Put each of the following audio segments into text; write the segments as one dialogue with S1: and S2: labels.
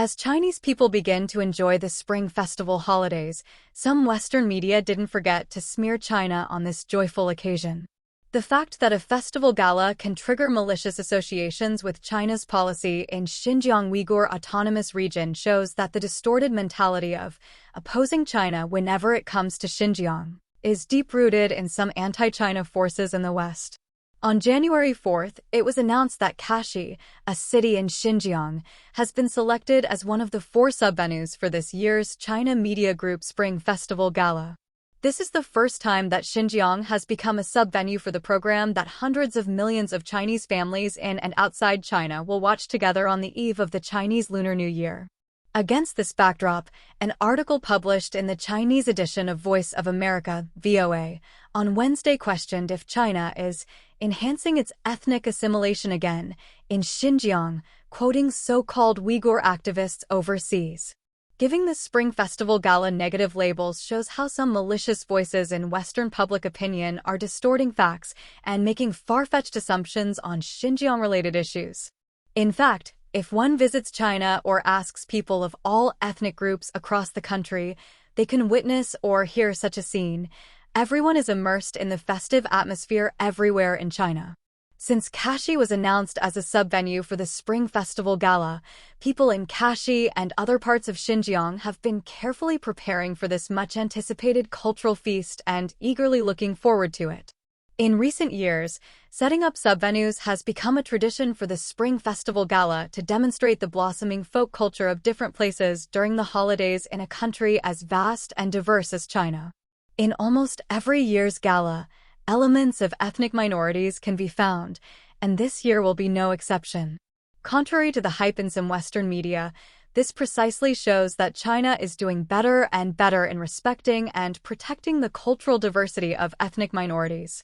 S1: As Chinese people begin to enjoy the Spring Festival holidays, some Western media didn't forget to smear China on this joyful occasion. The fact that a festival gala can trigger malicious associations with China's policy in Xinjiang Uyghur Autonomous Region shows that the distorted mentality of opposing China whenever it comes to Xinjiang is deep-rooted in some anti-China forces in the West. On January 4th, it was announced that Kashi, a city in Xinjiang, has been selected as one of the 4 sub-venues for this year's China Media Group Spring Festival Gala. This is the first time that Xinjiang has become a sub-venue for the program that hundreds of millions of Chinese families in and outside China will watch together on the eve of the Chinese Lunar New Year. Against this backdrop, an article published in the Chinese edition of Voice of America, VOA, on Wednesday questioned if China is enhancing its ethnic assimilation again in Xinjiang, quoting so-called Uyghur activists overseas. Giving the Spring Festival Gala negative labels shows how some malicious voices in Western public opinion are distorting facts and making far-fetched assumptions on Xinjiang-related issues. In fact, if one visits China or asks people of all ethnic groups across the country, they can witness or hear such a scene. Everyone is immersed in the festive atmosphere everywhere in China. Since Kashi was announced as a sub-venue for the Spring Festival Gala, people in Kashi and other parts of Xinjiang have been carefully preparing for this much-anticipated cultural feast and eagerly looking forward to it. In recent years, setting up sub-venues has become a tradition for the Spring Festival Gala to demonstrate the blossoming folk culture of different places during the holidays in a country as vast and diverse as China. In almost every year's gala, elements of ethnic minorities can be found, and this year will be no exception. Contrary to the hype in some Western media, this precisely shows that China is doing better and better in respecting and protecting the cultural diversity of ethnic minorities.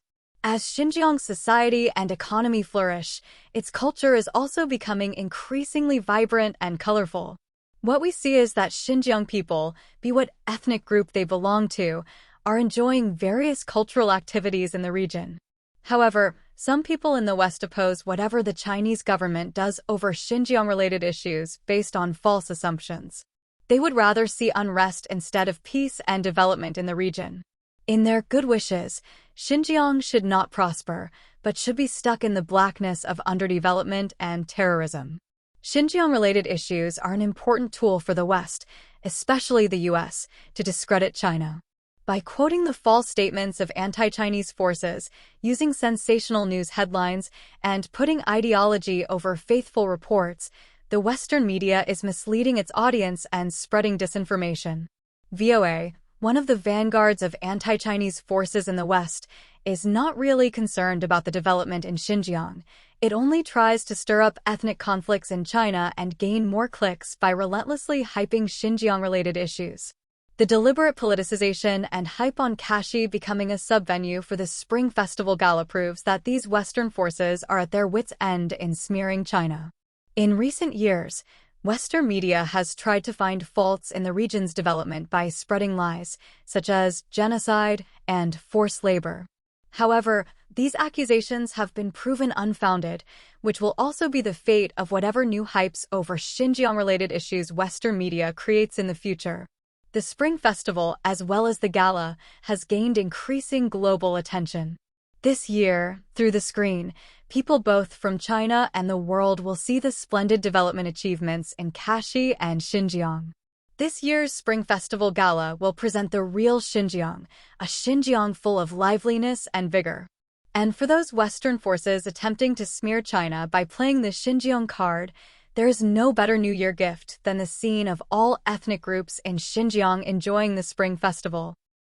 S1: As Xinjiang's society and economy flourish, its culture is also becoming increasingly vibrant and colorful. What we see is that Xinjiang people, be what ethnic group they belong to, are enjoying various cultural activities in the region. However, some people in the West oppose whatever the Chinese government does over Xinjiang-related issues based on false assumptions. They would rather see unrest instead of peace and development in the region. In their good wishes, Xinjiang should not prosper, but should be stuck in the blackness of underdevelopment and terrorism. Xinjiang-related issues are an important tool for the West, especially the U.S., to discredit China. By quoting the false statements of anti-Chinese forces, using sensational news headlines, and putting ideology over faithful reports, the Western media is misleading its audience and spreading disinformation. VOA, one of the vanguards of anti-Chinese forces in the West, is not really concerned about the development in Xinjiang. It only tries to stir up ethnic conflicts in China and gain more clicks by relentlessly hyping Xinjiang-related issues. The deliberate politicization and hype on Kashi becoming a sub-venue for the Spring Festival Gala proves that these Western forces are at their wits' end in smearing China. In recent years, Western media has tried to find faults in the region's development by spreading lies, such as genocide and forced labor. However, these accusations have been proven unfounded, which will also be the fate of whatever new hypes over Xinjiang-related issues Western media creates in the future. The Spring Festival, as well as the gala, has gained increasing global attention. This year, through the screen, people both from China and the world will see the splendid development achievements in Kashi and Xinjiang. This year's Spring Festival Gala will present the real Xinjiang, a Xinjiang full of liveliness and vigor. And for those Western forces attempting to smear China by playing the Xinjiang card, there is no better New Year gift than the scene of all ethnic groups in Xinjiang enjoying the Spring Festival.